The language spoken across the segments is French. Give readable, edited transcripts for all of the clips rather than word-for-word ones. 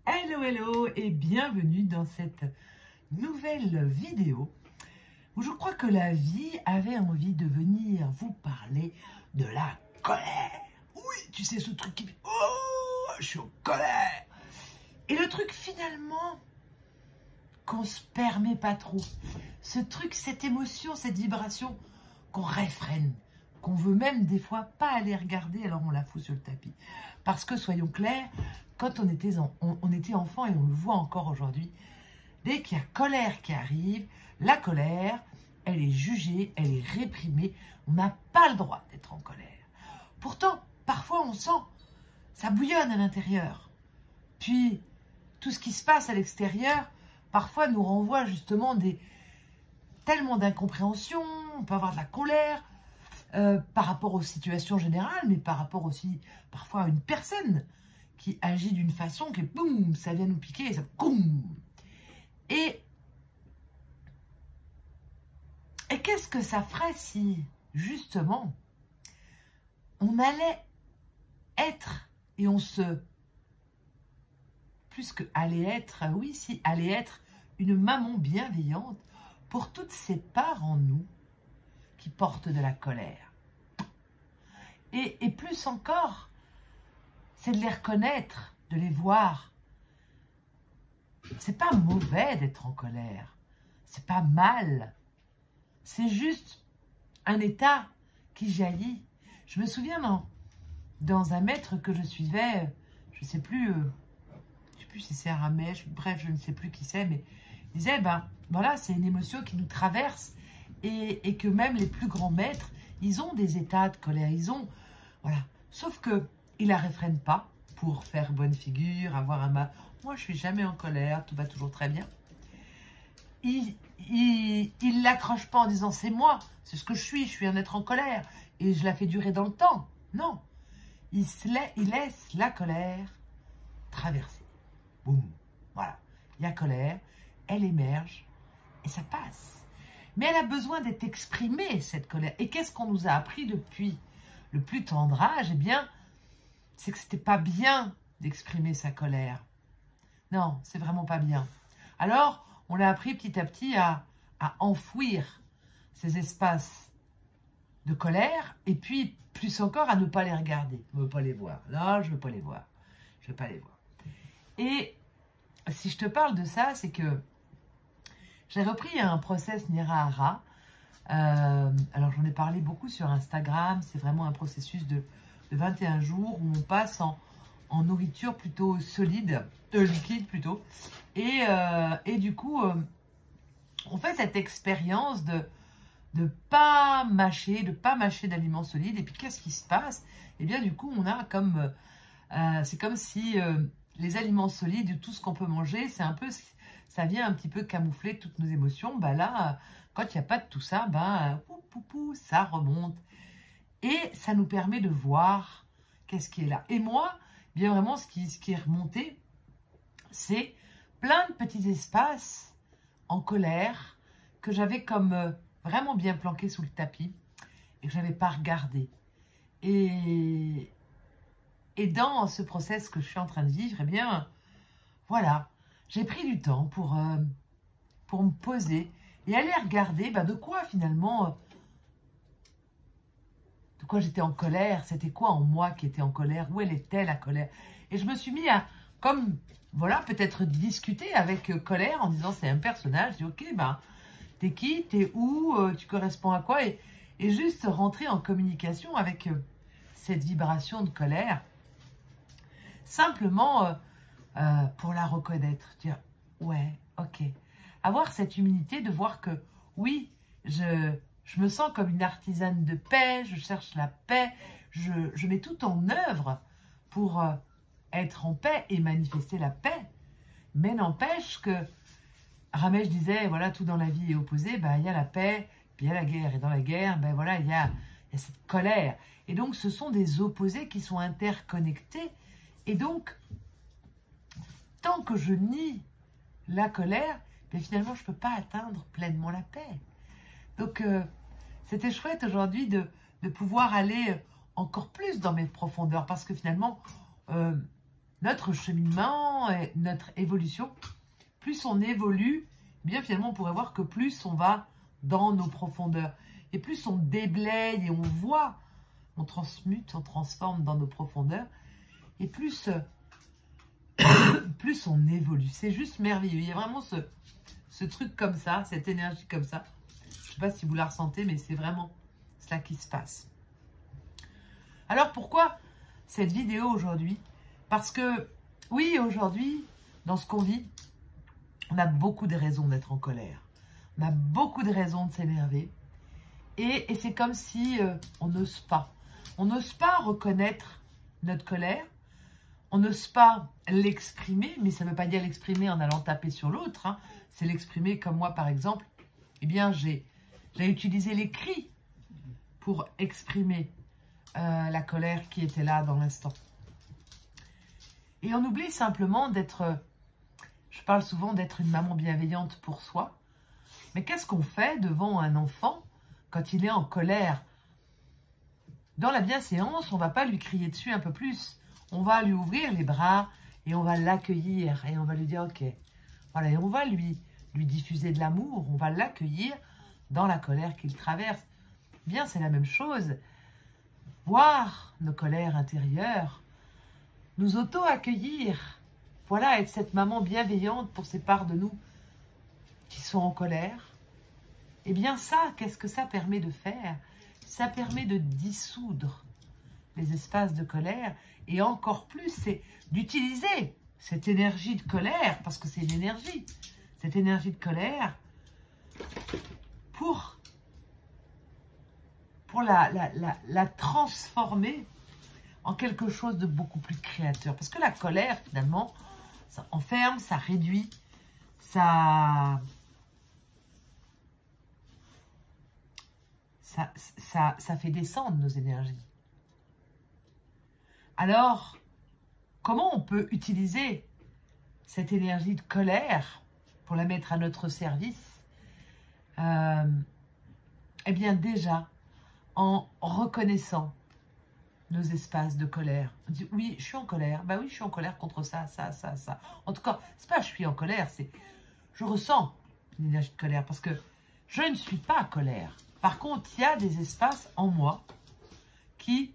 Hello, hello et bienvenue dans cette nouvelle vidéo où je crois que la vie avait envie de venir vous parler de la colère. Oui, tu sais ce truc qui fait « Oh, je suis en colère !» Et le truc finalement qu'on se permet pas trop. Ce truc, cette émotion, cette vibration qu'on réfrène, qu'on veut même des fois pas aller regarder, alors on la fout sur le tapis. Parce que, soyons clairs, quand on était enfant, et on le voit encore aujourd'hui, dès qu'il y a colère qui arrive, la colère, elle est jugée, elle est réprimée. On n'a pas le droit d'être en colère. Pourtant, parfois on sent, ça bouillonne à l'intérieur. Puis, tout ce qui se passe à l'extérieur, parfois nous renvoie justement tellement d'incompréhension, on peut avoir de la colère, par rapport aux situations générales, mais par rapport aussi parfois à une personne qui agit d'une façon que boum, ça vient nous piquer, et ça boum. Et qu'est-ce que ça ferait si, justement, on allait être, et on se... Plus que aller être, oui, si, aller être une maman bienveillante pour toutes ces parts en nous qui portent de la colère. Et plus encore, c'est de les reconnaître, de les voir. C'est pas mauvais d'être en colère. C'est pas mal. C'est juste un état qui jaillit. Je me souviens dans un maître que je suivais, je sais plus si c'est Ramèche, bref, je ne sais plus qui c'est, mais il disait, ben voilà, c'est une émotion qui nous traverse et que même les plus grands maîtres, ils ont des états de colère, voilà. Sauf que ils la réfrènent pas pour faire bonne figure, avoir un mal. Moi, je suis jamais en colère, tout va toujours très bien. Il l'accroche pas en disant c'est moi, c'est ce que je suis un être en colère et je la fais durer dans le temps. Non, il laisse la colère traverser. Boum, voilà. Il y a colère, elle émerge et ça passe. Mais elle a besoin d'être exprimée, cette colère. Et qu'est-ce qu'on nous a appris depuis le plus tendre âge? Eh bien, c'est que c'était pas bien d'exprimer sa colère. Non, c'est vraiment pas bien. Alors, on l'a appris petit à petit à enfouir ces espaces de colère et puis, plus encore, à ne pas les regarder. Je ne veux pas les voir. Non, je ne veux pas les voir. Je ne veux pas les voir. Et si je te parle de ça, c'est que j'ai repris un process Nirahara. Alors, j'en ai parlé beaucoup sur Instagram. C'est vraiment un processus de 21 jours où on passe en nourriture plutôt solide, liquide plutôt. Et du coup, on fait cette expérience de pas mâcher d'aliments solides. Et puis, qu'est-ce qui se passe? Eh bien, du coup, on a comme... c'est comme si les aliments solides, tout ce qu'on peut manger, c'est un peu... Ça vient un petit peu camoufler toutes nos émotions. Bah là, quand il n'y a pas de tout ça, ça remonte. Et ça nous permet de voir qu'est-ce qui est là. Et moi, bien vraiment, ce qui est remonté, c'est plein de petits espaces en colère que j'avais comme vraiment bien planqués sous le tapis et que je n'avais pas regardé. Et dans ce process que je suis en train de vivre, eh bien, voilà, j'ai pris du temps pour me poser et aller regarder de quoi finalement, de quoi j'étais en colère, c'était quoi en moi qui était en colère, où elle était la colère. Et je me suis mis à, comme, voilà, peut-être discuter avec colère en disant c'est un personnage, je dis ok, t'es qui, t'es où, tu corresponds à quoi, et juste rentrer en communication avec cette vibration de colère, simplement pour la reconnaître, dire ouais, ok, avoir cette humilité de voir que oui, je me sens comme une artisane de paix, je cherche la paix, je mets tout en œuvre pour être en paix et manifester la paix. Mais n'empêche que Ramèche disait, voilà, tout dans la vie est opposé, il y a la paix, puis il y a la guerre. Et dans la guerre, voilà, il y a cette colère. Et donc, ce sont des opposés qui sont interconnectés. Et donc, tant que je nie la colère, finalement, je ne peux pas atteindre pleinement la paix. Donc, c'était chouette aujourd'hui de pouvoir aller encore plus dans mes profondeurs. Parce que finalement, notre cheminement, et notre évolution, plus on évolue, eh bien finalement on pourrait voir que plus on va dans nos profondeurs. Et plus on déblaye et on voit, on transmute, on transforme dans nos profondeurs. Et plus, plus on évolue. C'est juste merveilleux. Il y a vraiment ce truc comme ça, cette énergie comme ça. Je ne sais pas si vous la ressentez, mais c'est vraiment cela qui se passe. Alors pourquoi cette vidéo aujourd'hui? Parce que, oui, aujourd'hui, dans ce qu'on vit, on a beaucoup de raisons d'être en colère. On a beaucoup de raisons de s'énerver. Et c'est comme si on n'ose pas. On n'ose pas reconnaître notre colère. On n'ose pas l'exprimer, mais ça ne veut pas dire l'exprimer en allant taper sur l'autre. Hein. C'est l'exprimer comme moi, par exemple. Eh bien, j'ai utilisé les cris pour exprimer la colère qui était là dans l'instant. Et on oublie simplement d'être, je parle souvent d'être une maman bienveillante pour soi. Mais qu'est-ce qu'on fait devant un enfant quand il est en colère? Dans la bienséance, on ne va pas lui crier dessus un peu plus. On va lui ouvrir les bras et on va l'accueillir. Et on va lui dire, ok, voilà, et on va lui diffuser de l'amour. On va l'accueillir dans la colère qu'il traverse. Bien, c'est la même chose. Voir nos colères intérieures, nous auto-accueillir. Voilà, être cette maman bienveillante pour ces parts de nous qui sont en colère. Eh bien ça, qu'est-ce que ça permet de faire? Ça permet de dissoudre les espaces de colère et encore plus, c'est d'utiliser cette énergie de colère, parce que c'est une énergie, cette énergie de colère pour la transformer en quelque chose de beaucoup plus créateur. Parce que la colère, finalement, ça enferme, ça réduit, ça fait descendre nos énergies. Alors, comment on peut utiliser cette énergie de colère pour la mettre à notre service? Eh bien, déjà, en reconnaissant nos espaces de colère. On dit, oui, je suis en colère. Bah oui, je suis en colère contre ça, ça, ça, ça. En tout cas, c'est pas je suis en colère, c'est je ressens une énergie de colère parce que je ne suis pas en colère. Par contre, il y a des espaces en moi qui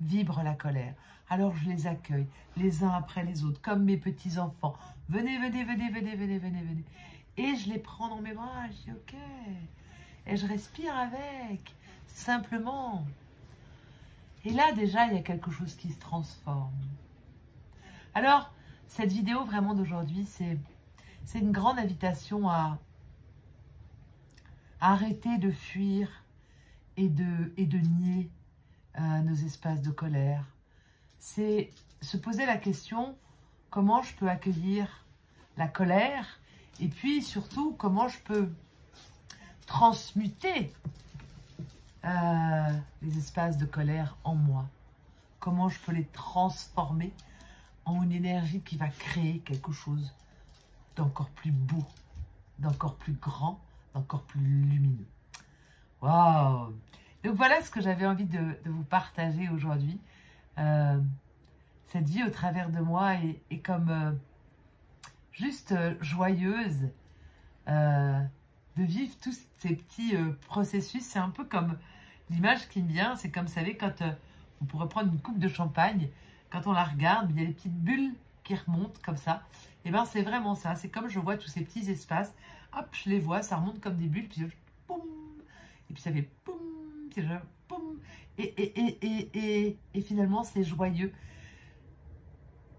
vibrent la colère. Alors, je les accueille les uns après les autres, comme mes petits-enfants. Venez, venez, venez, venez, venez, venez, venez. Et je les prends dans mes bras, je dis, ok. Et je respire avec, simplement. Et là, déjà, il y a quelque chose qui se transforme. Alors, cette vidéo vraiment d'aujourd'hui, c'est une grande invitation à arrêter de fuir et de nier nos espaces de colère. C'est se poser la question, comment je peux accueillir la colère et puis surtout, comment je peux transmuter les espaces de colère en moi. Comment je peux les transformer en une énergie qui va créer quelque chose d'encore plus beau, d'encore plus grand, d'encore plus lumineux. Waouh! Donc voilà ce que j'avais envie de vous partager aujourd'hui. Cette vie au travers de moi est comme juste joyeuse de vivre tous ces petits processus. C'est un peu comme l'image qui me vient, c'est comme, vous savez, quand on pourrait prendre une coupe de champagne, quand on la regarde, il y a des petites bulles qui remontent comme ça. Et bien c'est vraiment ça, c'est comme je vois tous ces petits espaces, hop, je les vois, ça remonte comme des bulles, puis poum, et puis ça fait poum, puis poum, et finalement c'est joyeux.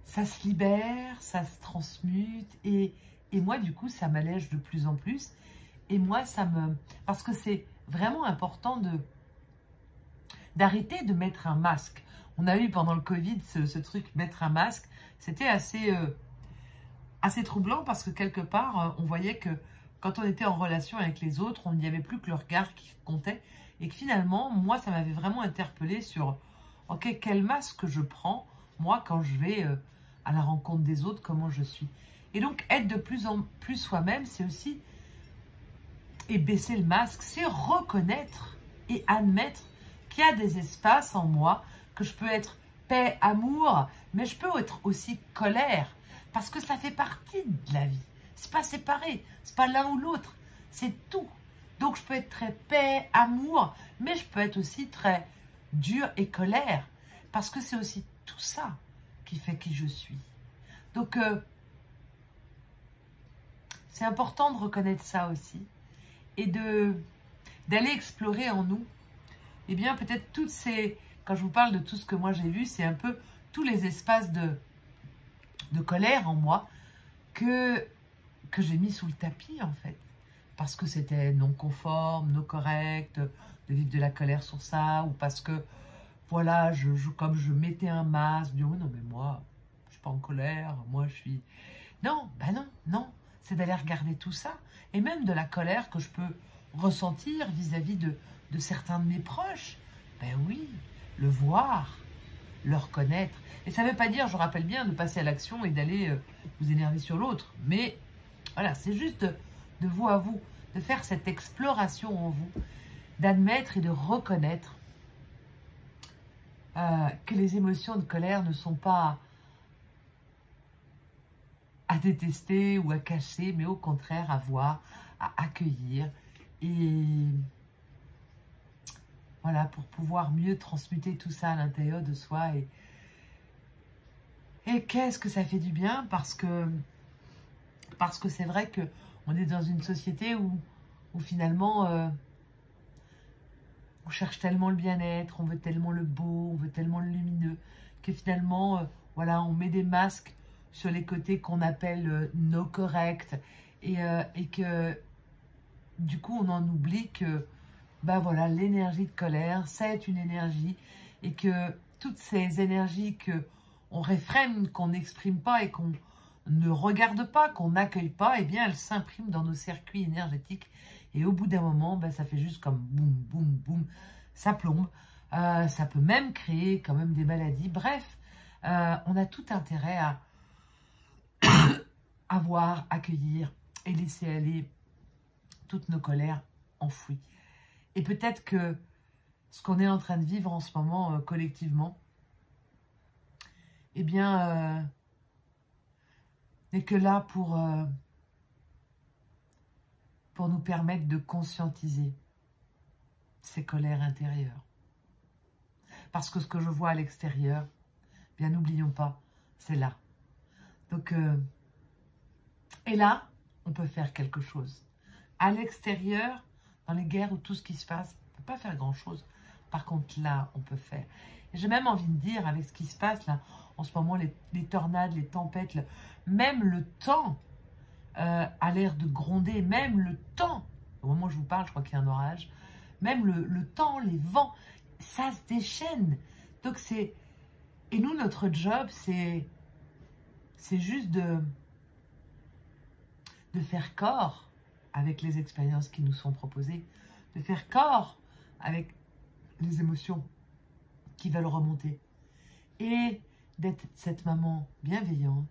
Ça se libère, ça se transmute, et moi du coup ça m'allège de plus en plus. Et moi ça me... Parce que c'est vraiment important d'arrêter de mettre un masque. On a eu pendant le Covid ce truc, mettre un masque, c'était assez troublant parce que quelque part, on voyait que quand on était en relation avec les autres, on n'y avait plus que le regard qui comptait. Et que finalement, moi, ça m'avait vraiment interpellée sur, ok, quel masque je prends, moi, quand je vais à la rencontre des autres, comment je suis. Et donc, être de plus en plus soi-même, c'est aussi, et baisser le masque, c'est reconnaître et admettre qu'il y a des espaces en moi que je peux être paix, amour, mais je peux être aussi colère, parce que ça fait partie de la vie. C'est pas séparé, c'est pas l'un ou l'autre, c'est tout. Donc je peux être très paix, amour, mais je peux être aussi très dur et colère, parce que c'est aussi tout ça qui fait qui je suis. Donc c'est important de reconnaître ça aussi, et d'aller explorer en nous, eh bien peut-être toutes ces, quand je vous parle de tout ce que moi j'ai vu, c'est un peu tous les espaces de colère en moi que j'ai mis sous le tapis en fait, parce que c'était non conforme, non correct, de vivre de la colère sur ça, ou parce que voilà, comme je mettais un masque, je dis, oh, non mais moi, je suis pas en colère, moi je suis... Non, ben non, non, c'est d'aller regarder tout ça, et même de la colère que je peux ressentir vis-à-vis de certains de mes proches. Ben oui, le voir, le reconnaître. Et ça ne veut pas dire, je rappelle bien, de passer à l'action et d'aller vous énerver sur l'autre. Mais voilà, c'est juste de vous à vous, de faire cette exploration en vous, d'admettre et de reconnaître que les émotions de colère ne sont pas à détester ou à cacher, mais au contraire à voir, à accueillir. Et voilà, pour pouvoir mieux transmuter tout ça à l'intérieur de soi. Et qu'est-ce que ça fait du bien, parce que c'est vrai qu'on est dans une société où finalement on cherche tellement le bien-être, on veut tellement le beau, on veut tellement le lumineux, que finalement voilà, on met des masques sur les côtés qu'on appelle no correct, et que du coup on en oublie que bah voilà, l'énergie de colère, c'est une énergie, et que toutes ces énergies qu'on réfrène, qu'on n'exprime pas et qu'on ne regarde pas, qu'on n'accueille pas, eh bien elles s'impriment dans nos circuits énergétiques, et au bout d'un moment, bah, ça fait juste comme boum, boum, boum, ça plombe. Ça peut même créer quand même des maladies. Bref, on a tout intérêt à voir, accueillir et laisser aller toutes nos colères enfouies. Et peut-être que ce qu'on est en train de vivre en ce moment collectivement, eh bien, n'est que là pour nous permettre de conscientiser ces colères intérieures. Parce que ce que je vois à l'extérieur, bien n'oublions pas, c'est là. Donc, et là, on peut faire quelque chose. À l'extérieur, dans les guerres ou tout ce qui se passe, on ne peut pas faire grand-chose. Par contre, là, on peut faire. Et j'ai même envie de dire, avec ce qui se passe là, en ce moment, les tornades, les tempêtes, même le temps a l'air de gronder, même le temps, au moment où je vous parle, je crois qu'il y a un orage, même le temps, les vents, ça se déchaîne. Donc c'est... Et nous, notre job, c'est juste de faire corps avec les expériences qui nous sont proposées, de faire corps avec les émotions qui veulent remonter, et d'être cette maman bienveillante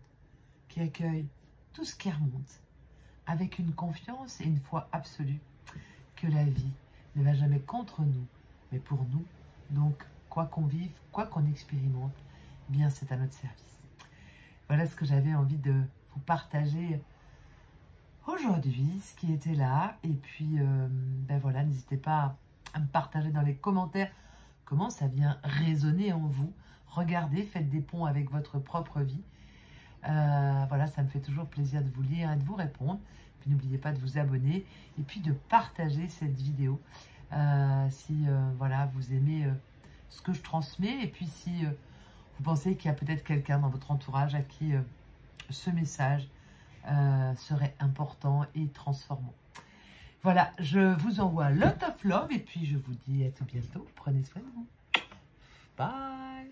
qui accueille tout ce qui remonte avec une confiance et une foi absolue que la vie ne va jamais contre nous, mais pour nous. Donc, quoi qu'on vive, quoi qu'on expérimente, eh bien c'est à notre service. Voilà ce que j'avais envie de vous partager aujourd'hui, ce qui était là. Et puis, ben voilà, n'hésitez pas à me partager dans les commentaires comment ça vient résonner en vous. Regardez, faites des ponts avec votre propre vie. Voilà, ça me fait toujours plaisir de vous lire et de vous répondre. Puis n'oubliez pas de vous abonner et puis de partager cette vidéo si voilà, vous aimez ce que je transmets, et puis si vous pensez qu'il y a peut-être quelqu'un dans votre entourage à qui ce message serait important et transformant. Voilà, je vous envoie lot of love et puis je vous dis à tout bientôt. Prenez soin de vous. Bye.